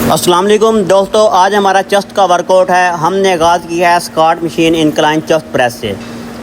अस्सलाम वालेकुम दोस्तों, आज हमारा चेस्ट का वर्कआउट है। हमने आगाज़ किया है squat machine incline chest press से।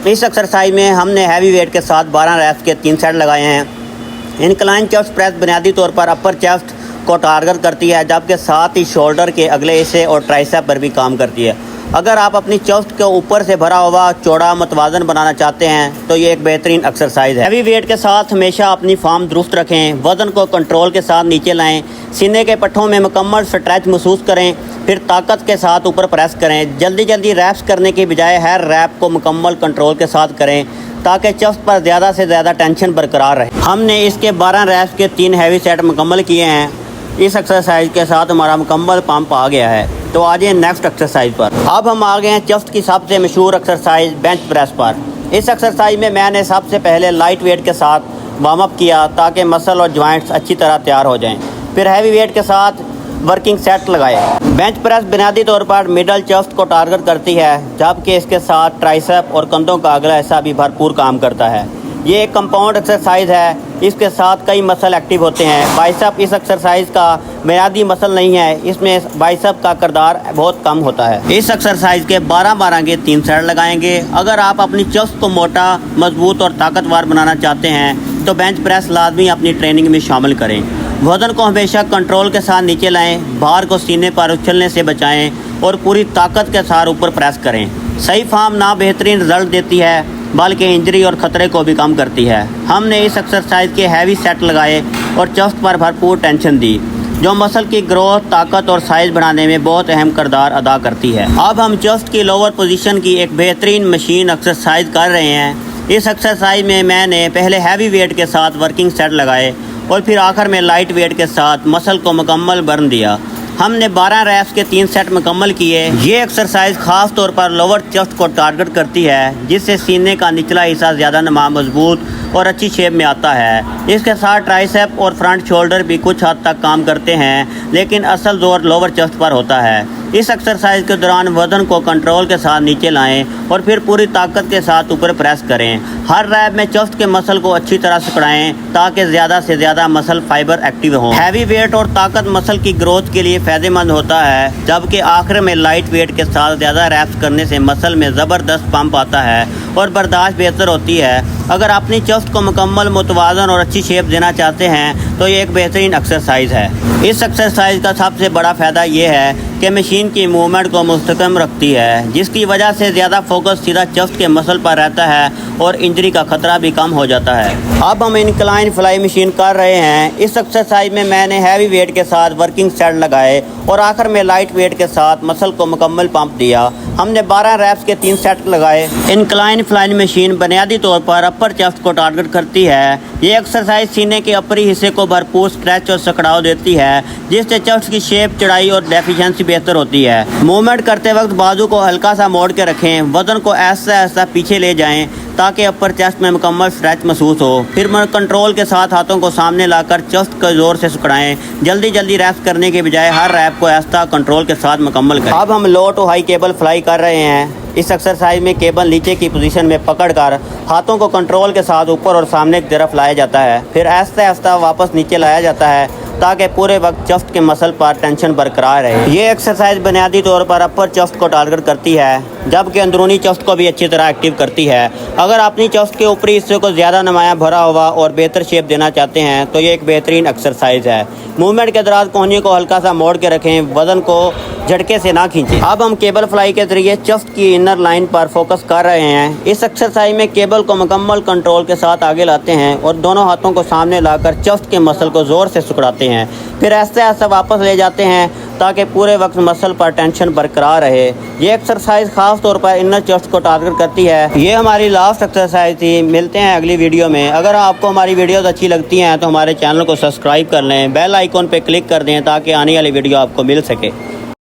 इस एक्सरसाइज में हमने हैवी वेट के साथ 12 रैप्स के 3 सेट लगाए हैं। इंक्लाइन चेस्ट प्रेस बुनियादी तौर पर अपर चेस्ट को टारगेट करती है, जबकि साथ ही शोल्डर के अगले हिस्से और ट्राइसेप पर भी काम करती है। अगर आप अपनी चेस्ट को ऊपर से भरा हुआ चौड़ा मतवाजन बनाना चाहते हैं तो ये एक बेहतरीन एक्सरसाइज है। हैवी वेट के साथ हमेशा अपनी फॉर्म दुरुस्त रखें, वजन को कंट्रोल के साथ नीचे लाएं, सीने के पट्टों में मुकम्मल स्ट्रेच महसूस करें, फिर ताकत के साथ ऊपर प्रेस करें। जल्दी जल्दी रैप्स करने की बजाय हर रैप को मुकम्मल कंट्रोल के साथ करें ताकि चेस्ट पर ज़्यादा से ज़्यादा टेंशन बरकरार रहे। हमने इसके 12 रैप्स के 3 हैवी सेट मुकम्मल किए हैं। इस एक्सरसाइज के साथ हमारा मुकम्मल पंप आ गया है। तो आ जाए नेक्स्ट एक्सरसाइज पर। अब हम आ गए हैं चेस्ट की सबसे मशहूर एक्सरसाइज बेंच प्रेस पर। इस एक्सरसाइज में मैंने सबसे पहले लाइट वेट के साथ वार्म अप किया ताकि मसल और जॉइंट्स अच्छी तरह तैयार हो जाएं। फिर हैवी वेट के साथ वर्किंग सेट लगाए। बेंच प्रेस बुनियादी तौर पर मिडल चेस्ट को टारगेट करती है, जबकि इसके साथ ट्राइसेप और कंधों का अगला हिस्सा भी भरपूर काम करता है। ये एक कंपाउंड एक्सरसाइज है, इसके साथ कई मसल एक्टिव होते हैं। बाइसेप इस एक्सरसाइज का बुनियादी मसल नहीं है, इसमें बाइसेप का किरदार बहुत कम होता है। इस एक्सरसाइज के 12 के 3 सेट लगाएंगे। अगर आप अपनी चेस्ट को मोटा, मजबूत और ताकतवर बनाना चाहते हैं तो बेंच प्रेस लाजमी अपनी ट्रेनिंग में शामिल करें। वजन को हमेशा कंट्रोल के साथ नीचे लाएं, भार को सीने पर उछलने से बचाएं और पूरी ताकत के साथ ऊपर प्रेस करें। सही फॉर्म ना बेहतरीन रिजल्ट देती है बल्कि इंजरी और ख़तरे को भी कम करती है। हमने इस एक्सरसाइज के हैवी सेट लगाए और चेस्ट पर भरपूर टेंशन दी, जो मसल की ग्रोथ, ताकत और साइज बढ़ाने में बहुत अहम किरदार अदा करती है। अब हम चेस्ट की लोअर पोजीशन की एक बेहतरीन मशीन एक्सरसाइज कर रहे हैं। इस एक्सरसाइज में मैंने पहले हैवी वेट के साथ वर्किंग सेट लगाए और फिर आखिर में लाइट वेट के साथ मसल को मुकम्मल बर्न दिया। हमने 12 रैप्स के 3 सेट मुकम्मल किए। ये एक्सरसाइज खास तौर पर लोअर चेस्ट को टारगेट करती है, जिससे सीने का निचला हिस्सा ज़्यादा नमा, मजबूत और अच्छी शेप में आता है। इसके साथ ट्राइसेप और फ्रंट शोल्डर भी कुछ हद तक काम करते हैं, लेकिन असल जोर लोअर चेस्ट पर होता है। इस एक्सरसाइज के दौरान वजन को कंट्रोल के साथ नीचे लाएं और फिर पूरी ताकत के साथ ऊपर प्रेस करें। हर रैप में चेस्ट के मसल को अच्छी तरह सिकुड़ाएं ताकि ज़्यादा से ज़्यादा मसल फाइबर एक्टिव हों। हैवी वेट और ताकत मसल की ग्रोथ के लिए फ़ायदेमंद होता है, जबकि आखिर में लाइट वेट के साथ ज़्यादा रैप्स करने से मसल में ज़बरदस्त पंप आता है और बर्दाश्त बेहतर होती है। अगर अपनी चेस्ट को मुकम्मल मुतवाज़न और अच्छी शेप देना चाहते हैं तो ये एक बेहतरीन एक्सरसाइज है। इस एक्सरसाइज का सबसे बड़ा फ़ायदा ये है कि मशीन की मूवमेंट को मुस्तकम रखती है, जिसकी वजह से ज़्यादा फोकस सीधा चेस्ट के मसल पर रहता है और इंजरी का खतरा भी कम हो जाता है। अब हम इंक्लाइन फ्लाई मशीन कर रहे हैं। इस एक्सरसाइज में मैंने हैवी वेट के साथ वर्किंग सेट लगाए और आखिर में लाइट वेट के साथ मसल को मुकम्मल पंप दिया। हमने 12 रैप्स के 3 सेट लगाए। इंक्लाइन फ्लाई मशीन बुनियादी तौर पर अपर चेस्ट को टारगेट करती है। ये एक्सरसाइज सीने के ऊपरी हिस्से को भरपूर स्ट्रेच और सिकुड़ाव देती है, जिससे चेस्ट की शेप, चौड़ाई और डेफिशिएंसी बेहतर होती है। मूवमेंट करते वक्त बाजू को हल्का सा मोड़ के रखें, वजन को ऐसा ऐसा पीछे ले जाएं ताकि अपर चेस्ट में मुकम्मल स्ट्रेच महसूस हो। फिर कंट्रोल के साथ हाथों को सामने लाकर चेस्ट को जोर से सिकुड़ाएं। जल्दी जल्दी रैप्स करने के बजाय हर रैप को ऐसा कंट्रोल के साथ मुकम्मल करें। अब हम लो टू हाई केबल फ्लाई कर रहे हैं। इस एक्सरसाइज में केबल नीचे की पोजीशन में पकड़कर हाथों को कंट्रोल के साथ ऊपर और सामने की तरफ लाया जाता है, फिर आहिस्ता आहिस्ता वापस नीचे लाया जाता है ताकि पूरे वक्त चेस्ट के मसल पर टेंशन बरकरार रहे। ये एक्सरसाइज बुनियादी तौर पर अपर चेस्ट को टारगेट करती है, जबकि अंदरूनी चेस्ट को भी अच्छी तरह एक्टिव करती है। अगर अपनी चेस्ट के ऊपरी हिस्से को ज़्यादा नुमाया, भरा हुआ और बेहतर शेप देना चाहते हैं तो ये एक बेहतरीन एक्सरसाइज है। मूवमेंट के दौरान कोहनी को हल्का सा मोड़ के रखें, वजन को झटके से ना खींचें। अब हम केबल फ्लाई के जरिए चेस्ट की इनर लाइन पर फोकस कर रहे हैं। इस एक्सरसाइज में केबल को मुकम्मल कंट्रोल के साथ आगे लाते हैं और दोनों हाथों को सामने लाकर चेस्ट के मसल को ज़ोर से सिकुड़ाते हैं, फिर ऐसे ऐसे वापस ले जाते हैं ताकि पूरे वक्त मसल पर टेंशन बरकरार रहे। ये एक्सरसाइज खास तौर पर इनर चेस्ट को टारगेट करती है। ये हमारी लास्ट एक्सरसाइज थी। मिलते हैं अगली वीडियो में। अगर आपको हमारी वीडियोस अच्छी लगती हैं तो हमारे चैनल को सब्सक्राइब कर लें, बेल आइकॉन पे क्लिक कर दें ताकि आने वाली वीडियो आपको मिल सके।